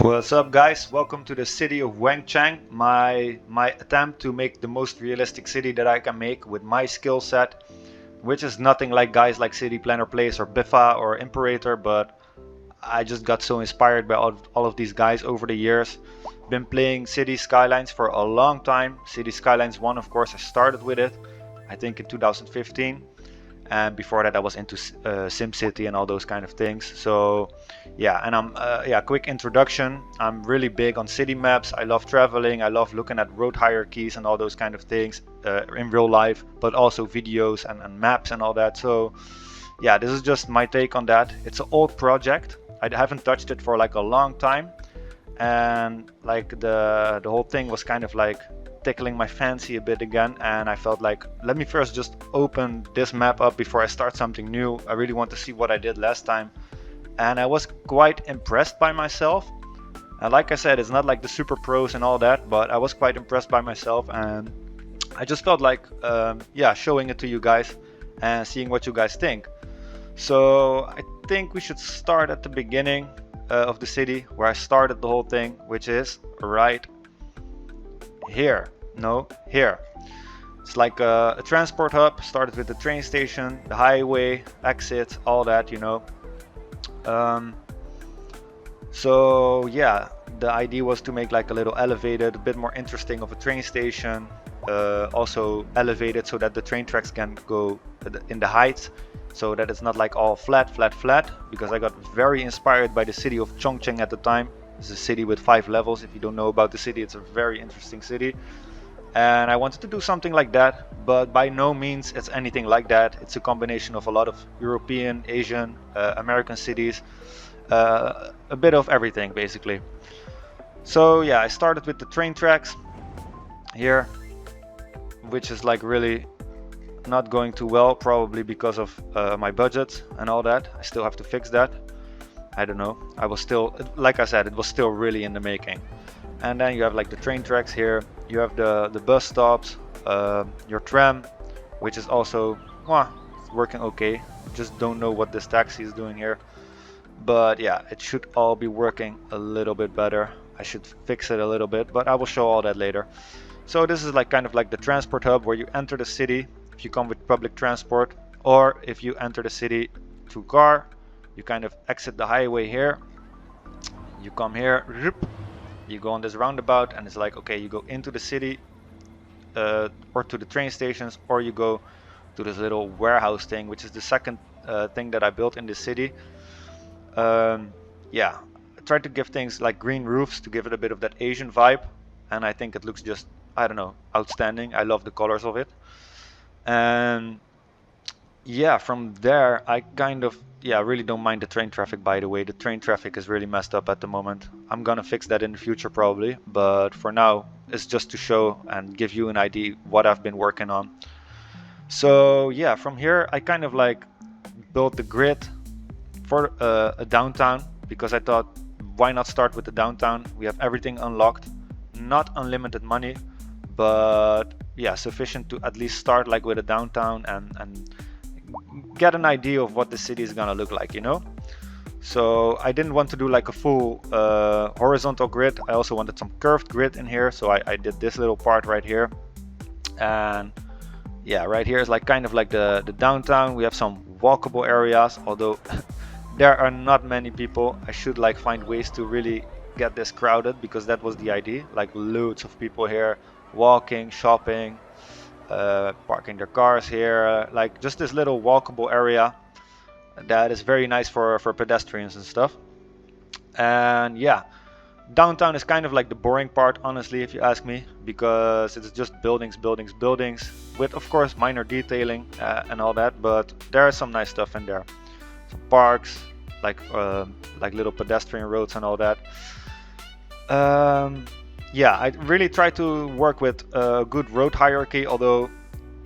What's up, guys? Welcome to the city of Wangchang, my attempt to make the most realistic city that I can make with my skill set, which is nothing like guys like City Planner Plays or Biffa or Imperatur, but I just got so inspired by all of these guys over the years. Been playing Cities Skylines for a long time. Cities Skylines 1, of course, I started with it, I think in 2015. And before that I was into SimCity and all those kind of things. So yeah, and quick introduction. I'm really big on city maps. I love traveling. I love looking at road hierarchies and all those kind of things in real life, but also videos and maps and all that. So yeah, this is just my take on that. It's an old project. I haven't touched it for like a long time, and like the whole thing was kind of like tickling my fancy a bit again, and I felt like, let me first just open this map up before I start something new. I really want to see what I did last time, and I was quite impressed by myself. And like I said, it's not like the super pros and all that, but I was quite impressed by myself, and I just felt like showing it to you guys and seeing what you guys think. So I think we should start at the beginning of the city where I started the whole thing, which is right here. No, here. It's like a transport hub. Started with the train station, the highway, exit, all that, you know. So yeah, the idea was to make like a little elevated, a bit more interesting of a train station. Also elevated so that the train tracks can go in the heights, so that it's not like all flat, because I got very inspired by the city of Chongqing at the time. It's a city with 5 levels. If you don't know about the city, it's a very interesting city. And I wanted to do something like that, but by no means it's anything like that. It's a combination of a lot of European, Asian, American cities, a bit of everything basically. So yeah, I started with the train tracks here, which is like really not going too well, probably because of my budget and all that. I still have to fix that. I don't know. I was still, like I said, it was still really in the making. And then you have like the train tracks here. You have the bus stops, your tram, which is also working okay. Just don't know what this taxi is doing here. But yeah, it should all be working a little bit better. I should fix it a little bit, but I will show all that later. So this is like kind of like the transport hub where you enter the city if you come with public transport, or if you enter the city through car, you kind of exit the highway here. You come here, you go on this roundabout, and it's like, okay, you go into the city or to the train stations, or you go to this little warehouse thing, which is the second thing that I built in the city. Yeah, I tried to give things like green roofs to give it a bit of that Asian vibe, and I think it looks just, I don't know, outstanding. I love the colors of it. And yeah, from there I kind of really don't mind the train traffic. By the way, the train traffic is really messed up at the moment. I'm gonna fix that in the future probably, but for now it's just to show and give you an idea what I've been working on. So yeah, from here I kind of like built the grid for a downtown, because I thought, why not start with the downtown? We have everything unlocked, not unlimited money, but yeah, sufficient to at least start like with a downtown and get an idea of what the city is gonna look like, you know. So I didn't want to do like a full horizontal grid. I also wanted some curved grid in here, so I did this little part right here. And yeah, right here is like kind of like the downtown. We have some walkable areas, although there are not many people. I should like find ways to really get this crowded, because that was the idea, like loads of people here walking, shopping, parking their cars here, like just this little walkable area that is very nice for pedestrians and stuff. And yeah, downtown is kind of like the boring part, honestly, if you ask me, because it's just buildings with of course minor detailing and all that, but there is some nice stuff in there, some parks, like little pedestrian roads and all that. Yeah, I really try to work with a good road hierarchy, although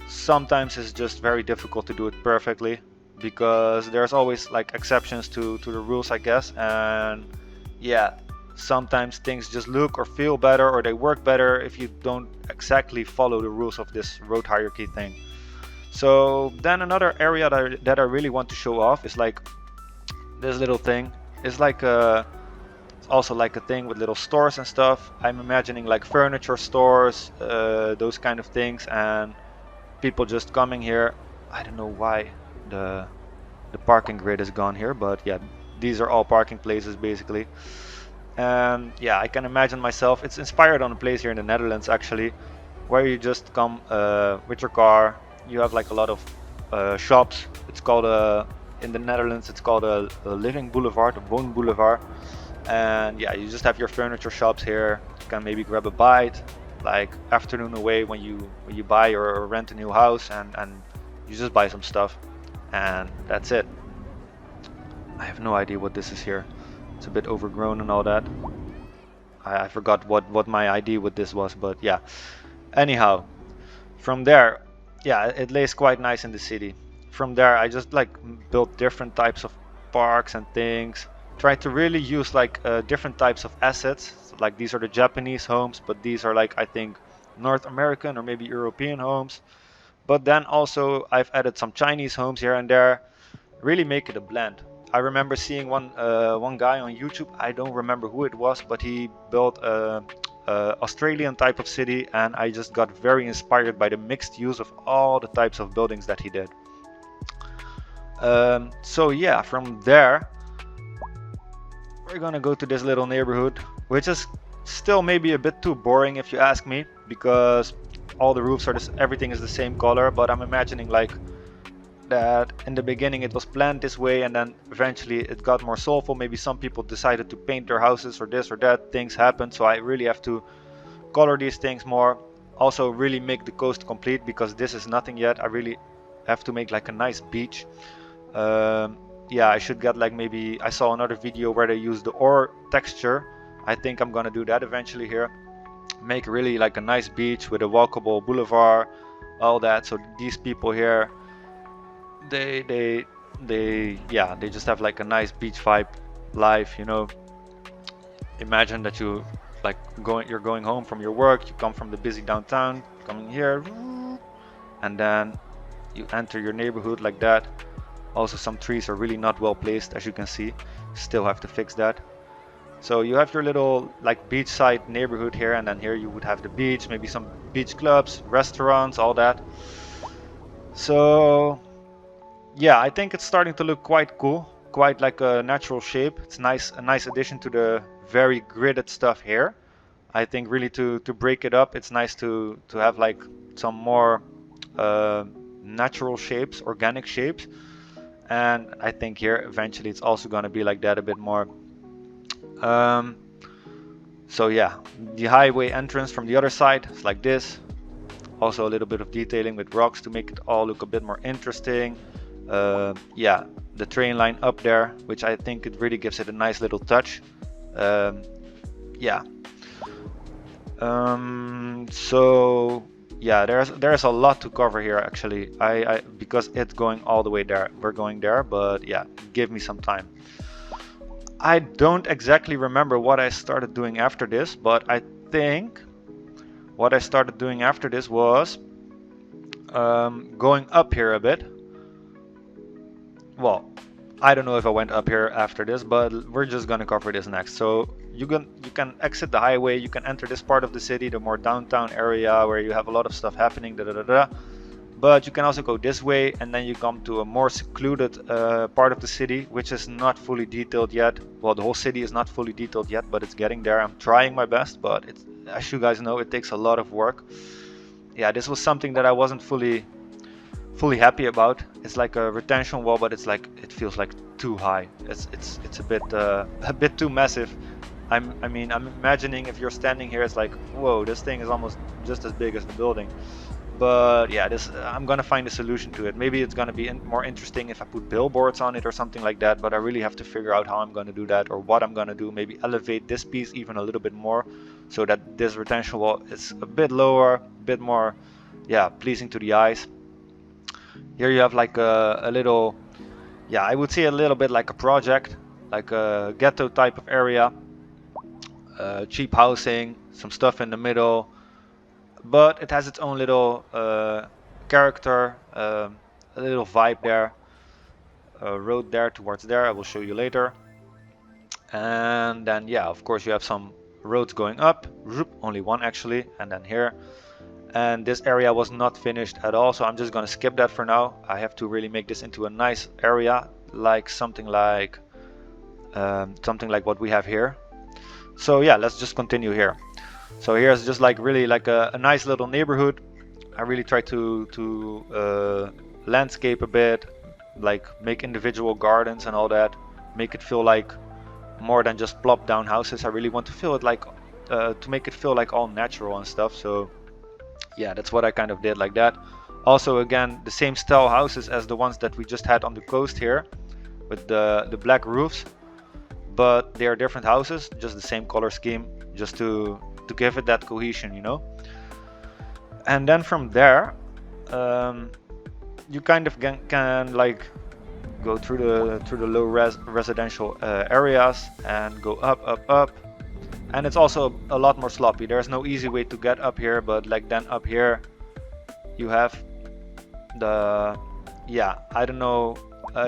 sometimes it's just very difficult to do it perfectly, because there's always like exceptions to the rules, I guess. And yeah, sometimes things just look or feel better, or they work better if you don't exactly follow the rules of this road hierarchy thing. So then another area that I really want to show off is like this little thing. It's like a It's also like a thing with little stores and stuff. I'm imagining like furniture stores, those kind of things, and people just coming here. I don't know why the parking grid is gone here, but yeah, these are all parking places basically. And yeah, I can imagine myself, it's inspired on a place here in the Netherlands actually, where you just come with your car. You have like a lot of shops. It's called in the Netherlands it's called a living boulevard, a woonboulevard. And yeah, you just have your furniture shops here. You can maybe grab a bite, like afternoon away when you buy or rent a new house, and you just buy some stuff, and that's it. I have no idea what this is here. It's a bit overgrown and all that. I forgot what my idea with this was, but yeah. Anyhow, from there, yeah, it lays quite nice in the city. From there, I just like built different types of parks and things. Try to really use like different types of assets. So, like these are the Japanese homes, but these are like I think North American or maybe European homes. But then also I've added some Chinese homes here and there. Really make it a blend. I remember seeing one guy on YouTube. I don't remember who it was, but he built a Australian type of city, and I just got very inspired by the mixed use of all the types of buildings that he did. So yeah, from there we're gonna go to this little neighborhood, which is still maybe a bit too boring if you ask me, because all the roofs are everything is the same color. But I'm imagining like that in the beginning it was planned this way, and then eventually it got more soulful. Maybe some people decided to paint their houses or this or that, things happen, so I really have to color these things more. Also really make the coast complete, because this is nothing yet. I really have to make like a nice beach. Yeah, I should get like, maybe I saw another video where they use the ore texture. I think I'm gonna do that eventually here. Make really like a nice beach with a walkable boulevard, all that. So these people here, they just have like a nice beach vibe life, you know. Imagine that you're going home from your work, you come from the busy downtown, coming here, and then you enter your neighborhood like that. Also some trees are really not well placed, as you can see. Still have to fix that. So you have your little like beachside neighborhood here, and then here you would have the beach, maybe some beach clubs, restaurants, all that. So yeah, I think it's starting to look quite cool, quite like a natural shape. It's nice, a nice addition to the very gridded stuff here. I think really to break it up, it's nice to have like some more natural shapes, organic shapes. And I think here eventually it's also going to be like that a bit more. Um, so yeah, the highway entrance from the other side is like this. Also a little bit of detailing with rocks to make it all look a bit more interesting. Yeah, the train line up there, which I think it really gives it a nice little touch. Yeah. So yeah, there's a lot to cover here actually. I because it's going all the way there. We're going there, but yeah, give me some time. I don't exactly remember what I started doing after this, but I think what I started doing after this was going up here a bit. Well, I don't know if I went up here after this, but we're just gonna cover this next. So you can exit the highway, you can enter this part of the city, the more downtown area where you have a lot of stuff happening, but you can also go this way, and then you come to a more secluded part of the city, which is not fully detailed yet. Well, the whole city is not fully detailed yet, but it's getting there. I'm trying my best, but it's, as you guys know, it takes a lot of work. Yeah, this was something that I wasn't fully happy about. It's like a retention wall, but it's like, it feels like too high. It's a bit too massive. I mean, I'm imagining if you're standing here, it's like, whoa, this thing is almost just as big as the building. But yeah, this I'm gonna find a solution to it. Maybe it's gonna be more interesting if I put billboards on it or something like that, but I really have to figure out how I'm gonna do that, or what I'm gonna do. Maybe elevate this piece even a little bit more, so that this retention wall is a bit lower, a bit more, yeah, pleasing to the eyes. Here you have like a little, yeah, I would say a little bit like a project, like a ghetto type of area. Cheap housing, some stuff in the middle, but it has its own little character, a little vibe there. A road there towards there, I will show you later. And then yeah, of course you have some roads going up, only one actually, and then here. And this area was not finished at all, so I'm just gonna skip that for now. I have to really make this into a nice area, like something like what we have here. So yeah, let's just continue here. So here's just like really like a nice little neighborhood. I really try to landscape a bit, like make individual gardens and all that, make it feel like more than just plop down houses. I really want to feel it like to make it feel like all natural and stuff. So yeah, that's what I kind of did like that. Also, again, the same style houses as the ones that we just had on the coast here with the black roofs, but they are different houses, just the same color scheme, just to give it that cohesion, you know. And then from there you kind of can like go through the low residential areas and go up, and it's also a lot more sloppy. There's no easy way to get up here, but like then up here you have the, yeah, I don't know,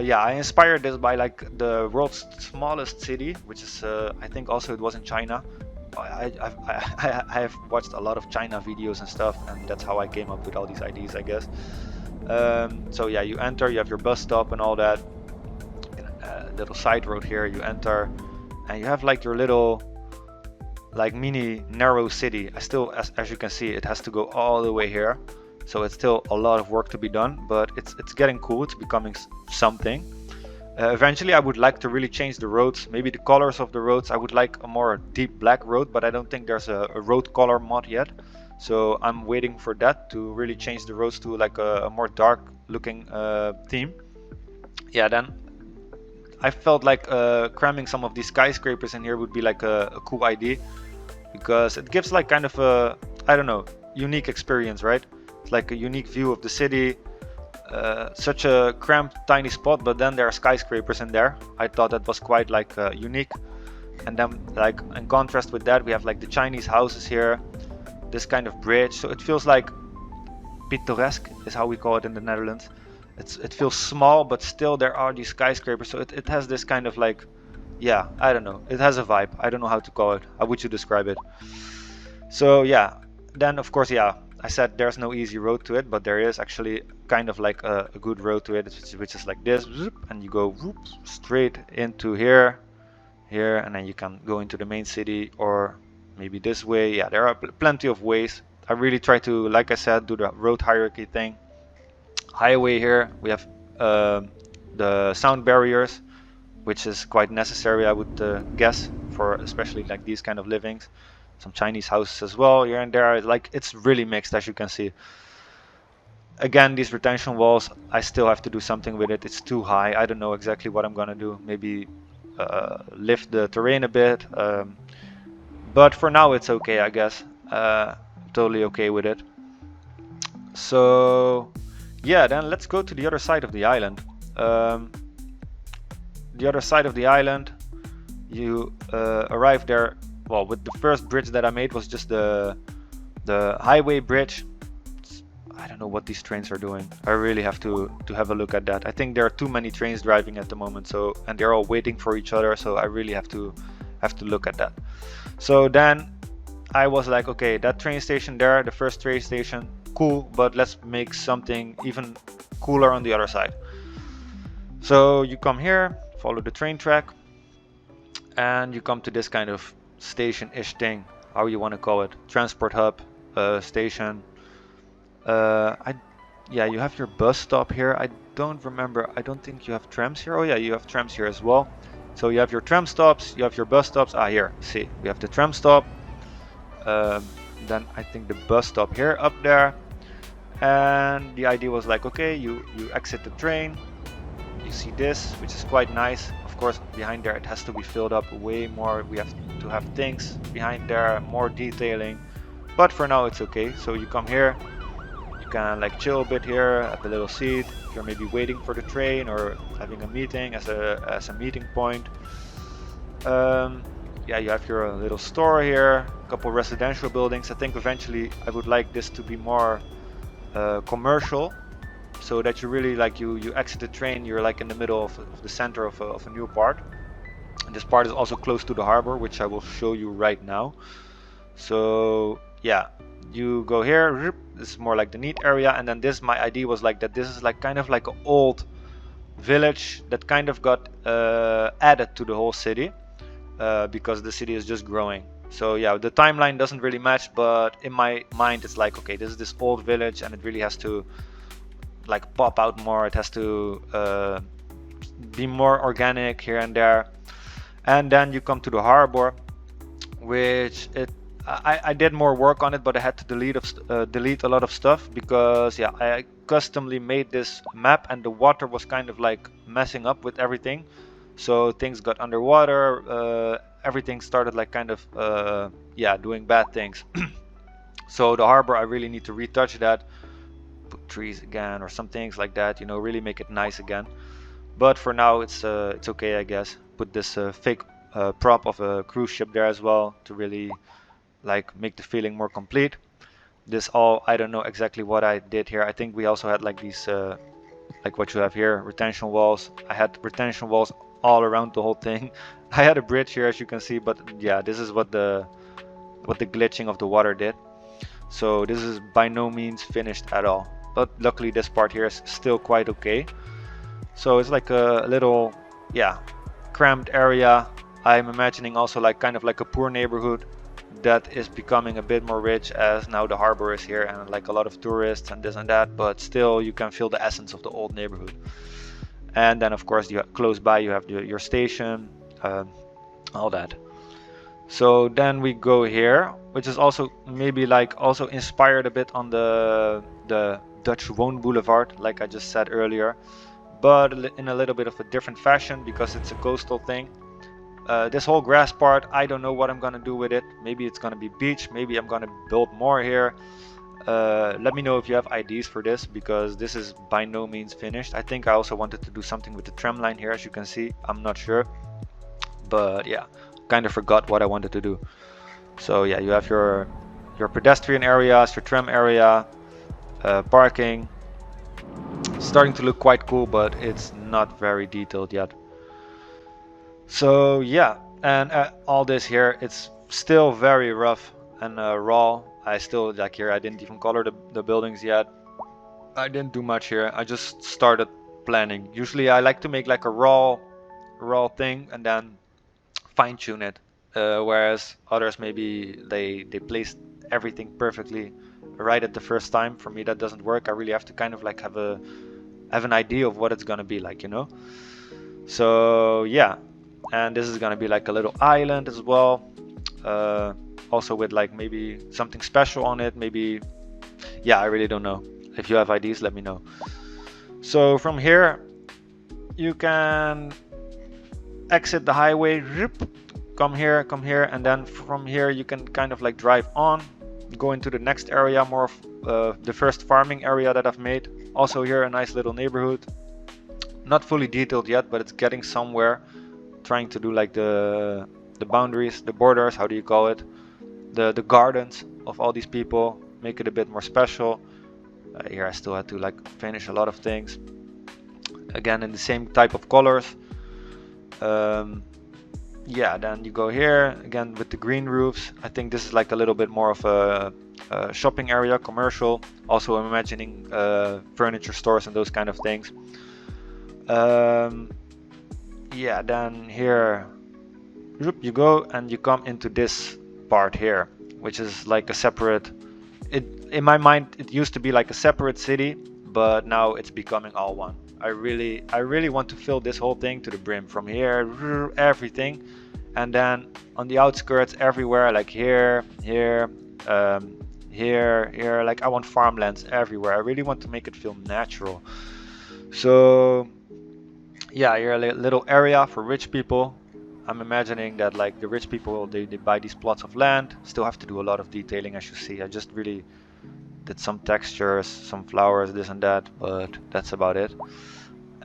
yeah, I inspired this by like the world's smallest city, which is I think also it was in China. I have watched a lot of China videos and stuff, and that's how I came up with all these ideas, I guess. So yeah, you enter, you have your bus stop and all that, little side road here, you enter, and you have like your little like mini narrow city. I still, as you can see, it has to go all the way here, so it's still a lot of work to be done, but it's getting cool, it's becoming something. Eventually I would like to really change the roads, maybe the colors of the roads. I would like a more deep black road, but I don't think there's a road color mod yet, so I'm waiting for that to really change the roads to like a more dark looking theme. Yeah, then I felt like cramming some of these skyscrapers in here would be like a cool idea, because it gives like kind of a, I don't know, unique experience, right? It's like a unique view of the city. Such a cramped tiny spot, but then there are skyscrapers in there. I thought that was quite like unique. And then like in contrast with that, we have like the Chinese houses here, this kind of bridge, so it feels like pittoresque is how we call it in the Netherlands. It feels small, but still there are these skyscrapers, so it has this kind of like, yeah, I don't know, it has a vibe. I don't know how to call it. How would you describe it? So yeah, then of course, yeah, I said there's no easy road to it, but there is actually kind of like a good road to it, which is like this, and you go straight into here, and then you can go into the main city, or maybe this way. Yeah, there are plenty of ways. I really try to, like I said, do the road hierarchy thing. Highway here, we have the sound barriers, which is quite necessary, I would guess, for especially like these kind of livings. Some Chinese houses as well here and there. Like, it's really mixed, as you can see. Again, these retention walls, I still have to do something with it. It's too high. I don't know exactly what I'm gonna do. Maybe lift the terrain a bit, but for now it's okay, I guess. Totally okay with it. So yeah, then let's go to the other side of the island. The other side of the island, you arrive there. Well, with the first bridge that I made was just the highway bridge. I don't know what these trains are doing. I really have to have a look at that. I think there are too many trains driving at the moment, so, and they're all waiting for each other, so I really have to look at that. So then I was like, okay, that train station there, the first train station, cool, but let's make something even cooler on the other side. So you come here, follow the train track, and you come to this kind of station-ish thing, how you want to call it, transport hub, station. Yeah, you have your bus stop here. I don't remember, I don't think you have trams here. Oh yeah, you have trams here as well. So you have your tram stops, you have your bus stops. Ah, here, see, we have the tram stop. Then I think the bus stop here, up there. And the idea was like, okay, you exit the train, you see this, which is quite nice. Of course, behind there it has to be filled up way more. We have to have things behind there, more detailing, but for now it's okay. So you come here, you can like chill a bit here at the little seat if you're maybe waiting for the train or having a meeting as a meeting point. Yeah, you have your little store here, a couple residential buildings. I think eventually I would like this to be more commercial, so that you really like you exit the train, you're like in the middle of the center of a new part. This part is also close to the harbor, which I will show you right now. So yeah, you go here. This is more like the neat area, and then this, my idea was like that this is like kind of like an old village that kind of got added to the whole city because the city is just growing. So yeah, the timeline doesn't really match, but in my mind it's like, okay, this is this old village and it really has to like pop out more. It has to be more organic here and there. And then you come to the harbor, which I did more work on it, but I had to delete a lot of stuff because yeah, I customly made this map and the water was kind of like messing up with everything. So things got underwater, everything started like kind of yeah, doing bad things. So the harbor, I really need to retouch that, put trees again or some things like that, you know, really make it nice again. But for now it's okay, I guess. Put this fake prop of a cruise ship there as well to really like make the feeling more complete. This all, I don't know exactly what I did here. I think we also had like these like what you have here, retention walls. I had retention walls all around the whole thing. I had a bridge here, as you can see, but yeah, this is what the glitching of the water did. So this is by no means finished at all, but luckily this part here is still quite okay. So it's like a little, yeah, cramped area. I'm imagining also like kind of like a poor neighborhood that is becoming a bit more rich as now the harbor is here and like a lot of tourists and this and that, but still you can feel the essence of the old neighborhood. And then of course you close by you have your station, all that. So then we go here, which is also maybe like also inspired a bit on the Dutch Woon Boulevard, like I just said earlier, but in a little bit of a different fashion because it's a coastal thing. This whole grass part, I don't know what I'm gonna do with it. Maybe it's gonna be beach, maybe I'm gonna build more here. Let me know if you have ideas for this because this is by no means finished. I think I also wanted to do something with the tram line here, as you can see. I'm not sure, but yeah, kind of forgot what I wanted to do. So yeah, you have your pedestrian areas, your tram area, parking. Starting to look quite cool, but it's not very detailed yet. So yeah, and all this here, it's still very rough and raw. I still like here, I didn't even color the buildings yet. I didn't do much here. I just started planning. Usually I like to make like a raw thing and then fine tune it. Whereas others maybe they placed everything perfectly right at the first time. For me that doesn't work. I really have to kind of like have an idea of what it's gonna be like, you know. So yeah, and this is gonna be like a little island as well, also with like maybe something special on it, maybe, yeah, I really don't know. If you have ideas, let me know. So from here you can exit the highway, come here, and then from here you can kind of like drive on, go into the next area, more of the first farming area that I've made. Also here a nice little neighborhood, not fully detailed yet, but it's getting somewhere. Trying to do like the boundaries, the borders, how do you call it, the gardens of all these people, make it a bit more special. Here I still had to like finish a lot of things again in the same type of colors. Yeah, then you go here again with the green roofs. I think this is like a little bit more of a shopping area, commercial. Also I'm imagining furniture stores and those kind of things. Yeah, then here you go and you come into this part here, which is like a separate, in my mind it used to be like a separate city, but now it's becoming all one. I really want to fill this whole thing to the brim, from here, everything, and then on the outskirts everywhere, like here, here, like I want farmlands everywhere. I really want to make it feel natural. So yeah, here a little area for rich people. I'm imagining that like the rich people, they buy these plots of land. Still have to do a lot of detailing, as you see. I just really did some textures, some flowers, this and that, but that's about it.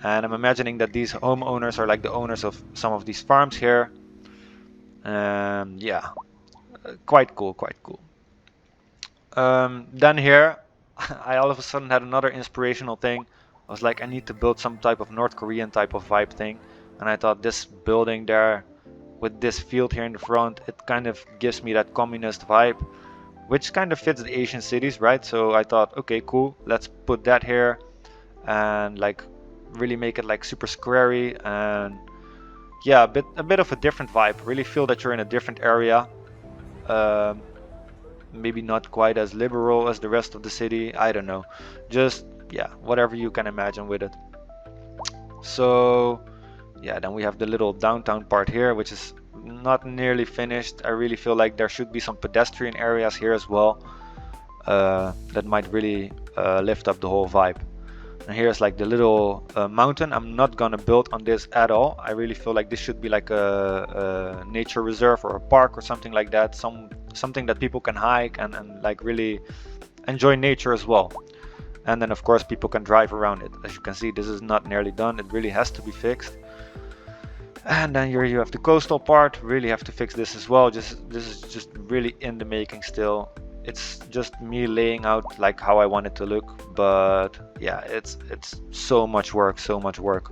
And I'm imagining that these homeowners are like the owners of some of these farms here. Yeah, quite cool, quite cool. Then here, I all of a sudden had another inspirational thing. I was like, I need to build some type of North Korean type of vibe thing. And I thought this building there with this field here in the front, it kind of gives me that communist vibe, which kind of fits the Asian cities, right? So I thought, okay, cool, let's put that here and like really make it like super squarey, and yeah, a bit of a different vibe. Really feel that you're in a different area. Maybe not quite as liberal as the rest of the city, I don't know, just yeah, whatever you can imagine with it. So yeah, then we have the little downtown part here, which is not nearly finished. I really feel like there should be some pedestrian areas here as well. That might really lift up the whole vibe. And here's like the little mountain. I'm not gonna build on this at all. I really feel like this should be like a nature reserve or a park or something like that. Something that people can hike and like really enjoy nature as well. And then of course people can drive around it. As you can see, this is not nearly done. It really has to be fixed. And then here you have the coastal part. Really have to fix this as well. This is just really in the making still. It's just me laying out like how I want it to look, but yeah, it's so much work, so much work.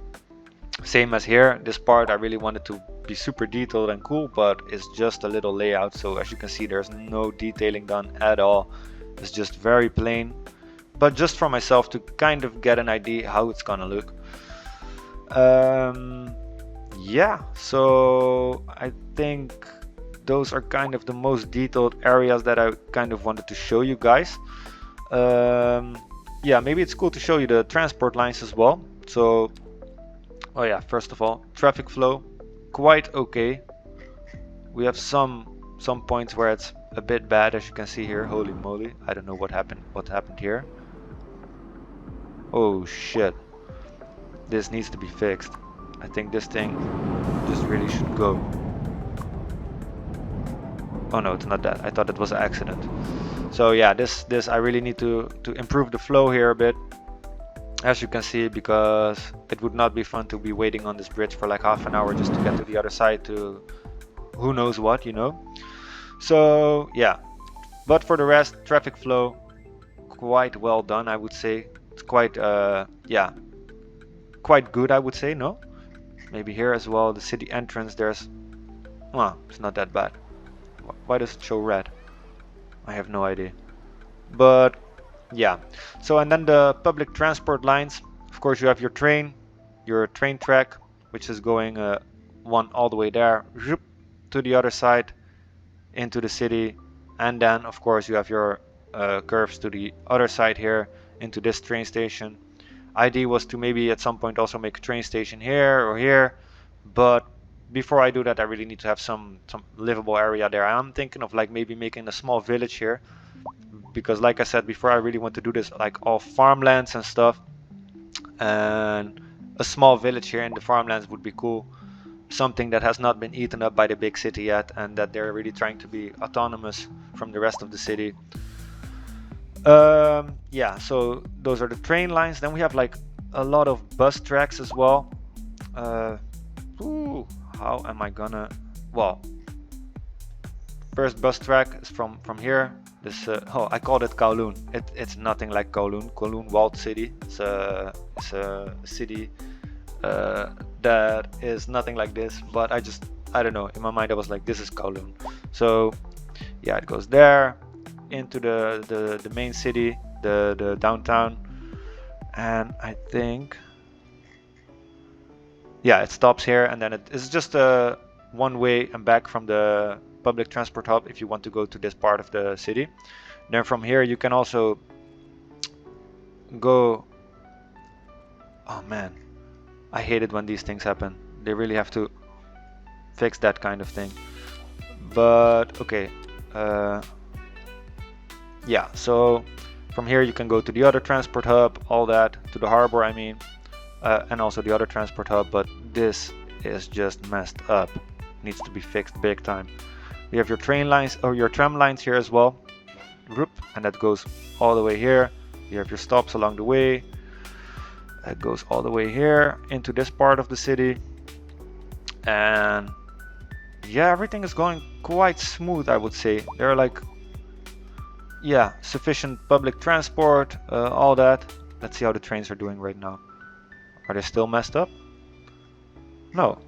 Same as here, this part I really wanted to be super detailed and cool, but it's just a little layout. So as you can see, there's no detailing done at all. It's just very plain, but just for myself to kind of get an idea how it's gonna look. Yeah, so I think those are kind of the most detailed areas that I kind of wanted to show you guys. Yeah, maybe it's cool to show you the transport lines as well. So, oh yeah, first of all, traffic flow, quite okay. We have some points where it's a bit bad, as you can see here. Holy moly, I don't know what happened here. Oh shit, this needs to be fixed. I think this thing just really should go. Oh no, it's not that. I thought it was an accident. So yeah, this I really need to improve the flow here a bit, as you can see, because it would not be fun to be waiting on this bridge for like half an hour just to get to the other side to who knows what, you know. So yeah, but for the rest, traffic flow quite well done, I would say. It's quite yeah, quite good, I would say. No, maybe here as well, the city entrance, there's, well, it's not that bad. Why does it show red? I have no idea. But yeah, so and then the public transport lines. Of course, you have your train track, which is going one all the way there to the other side into the city, and then of course you have your curves to the other side here into this train station. Idea was to maybe at some point also make a train station here or here, but before I do that, I really need to have some livable area there. I'm thinking of like maybe making a small village here, because like I said before, I really want to do this like all farmlands and stuff, and a small village here in the farmlands would be cool. Something that has not been eaten up by the big city yet, and that they're really trying to be autonomous from the rest of the city. Yeah, so those are the train lines. Then we have like a lot of bus tracks as well. How am I gonna, well, first bus track is from here. This oh, I called it Kowloon. It's nothing like Kowloon. Kowloon walled city. It's a city that is nothing like this, but I don't know, in my mind I was like, this is Kowloon. So yeah, it goes there into the main city, the downtown, and I think, yeah, it stops here, and then it's just a one way and back from the public transport hub if you want to go to this part of the city. Then from here you can also go, oh man, I hate it when these things happen. They really have to fix that kind of thing. But okay, yeah, so from here you can go to the other transport hub, all that, to the harbor I mean, and also the other transport hub, but this is just messed up. Needs to be fixed big time. You have your train lines or your tram lines here as well, and that goes all the way here. You have your stops along the way. That goes all the way here into this part of the city, and yeah, everything is going quite smooth, I would say. There are like, yeah, sufficient public transport, all that. Let's see how the trains are doing right now. Are they still messed up? No,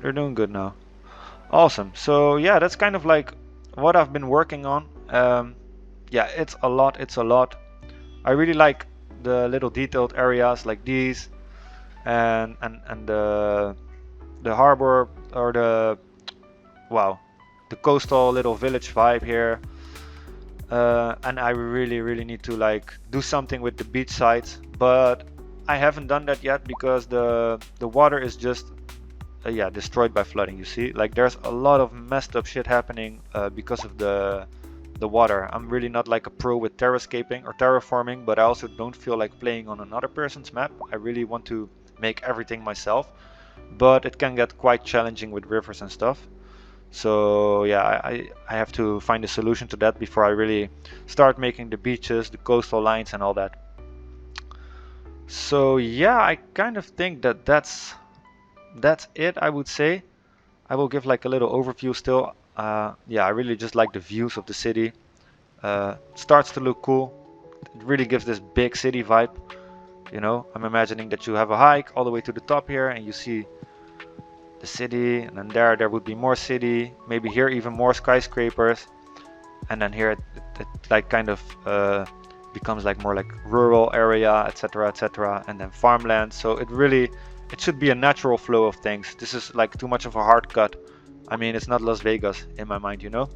they're doing good now. Awesome. So yeah, that's kind of like what I've been working on. Yeah, it's a lot. It's a lot. I really like the little detailed areas like these, and the harbor, or the, wow, the coastal little village vibe here. And I really need to like do something with the beach sides, but I haven't done that yet because the water is just yeah, destroyed by flooding. You see, like there's a lot of messed up shit happening because of the water. I'm really not like a pro with terrascaping or terraforming, but I also don't feel like playing on another person's map. I really want to make everything myself, but it can get quite challenging with rivers and stuff. So yeah, I have to find a solution to that before I really start making the beaches, the coastal lines, and all that. So yeah, I kind of think that that's it, I would say. I will give like a little overview still. Yeah, I really just like the views of the city. Starts to look cool. It really gives this big city vibe. You know, I'm imagining that you have a hike all the way to the top here and you see the city, and then there would be more city, maybe here even more skyscrapers, and then here it like kind of becomes like more like rural area, etc., etc., and then farmland. So it should be a natural flow of things. This is like too much of a hard cut. I mean, it's not Las Vegas in my mind, you know,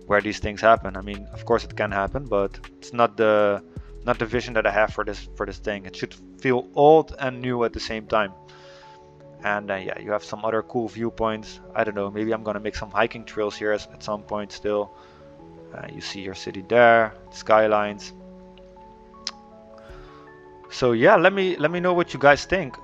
where these things happen. I mean, of course it can happen, but it's not the vision that I have for this thing. It should feel old and new at the same time. And then yeah, you have some other cool viewpoints. I don't know, maybe I'm gonna make some hiking trails here at some point still. You see your city there, skylines. So yeah, let me know what you guys think.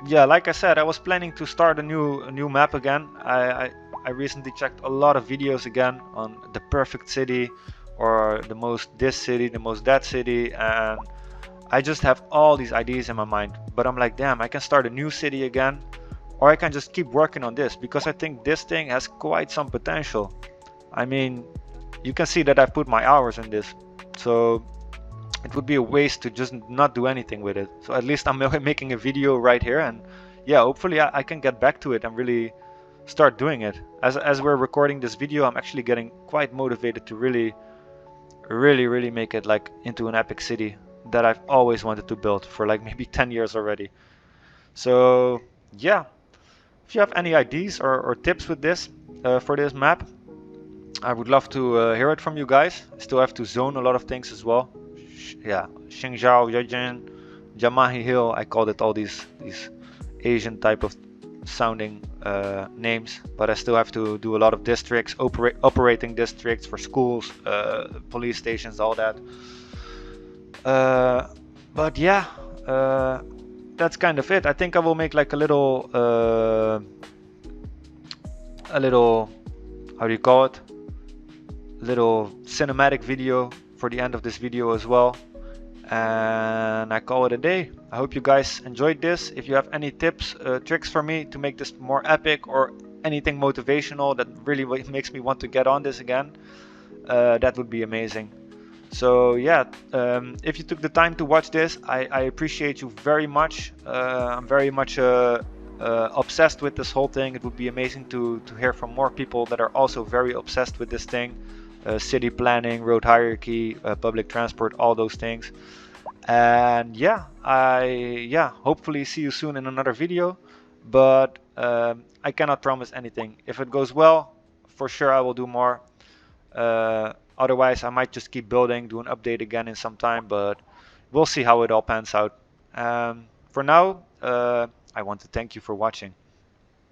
Yeah, like I said, I was planning to start a new map again. I recently checked a lot of videos again on the perfect city, or the most this city, the most that city, and I just have all these ideas in my mind. But I'm like, damn, I can start a new city again, or I can just keep working on this because I think this thing has quite some potential. I mean, you can see that I've put my hours in this, so it would be a waste to just not do anything with it. So at least I'm making a video right here, and yeah, hopefully I can get back to it and really start doing it. As we're recording this video, I'm actually getting quite motivated to really make it like into an epic city that I've always wanted to build for like maybe 10 years already. So yeah, if you have any ideas or tips with this for this map, I would love to hear it from you guys. I still have to zone a lot of things as well. Yeah, Xingzhou, Yejin, Jamahi Hill. I called it all these Asian type of sounding names, but I still have to do a lot of districts, operating districts for schools, police stations, all that. Uh, but yeah, that's kind of it. I think I will make like a little, how do you call it? Little cinematic video for the end of this video as well, and I call it a day. I hope you guys enjoyed this. If you have any tips, tricks for me to make this more epic, or anything motivational that really makes me want to get on this again, that would be amazing. So yeah, if you took the time to watch this, I appreciate you very much. I'm very much obsessed with this whole thing. It would be amazing to hear from more people that are also very obsessed with this thing. City planning, road hierarchy, public transport, all those things. And yeah, hopefully see you soon in another video. But I cannot promise anything. If it goes well, for sure I will do more. Otherwise, I might just keep building, do an update again in some time, but we'll see how it all pans out. For now, I want to thank you for watching.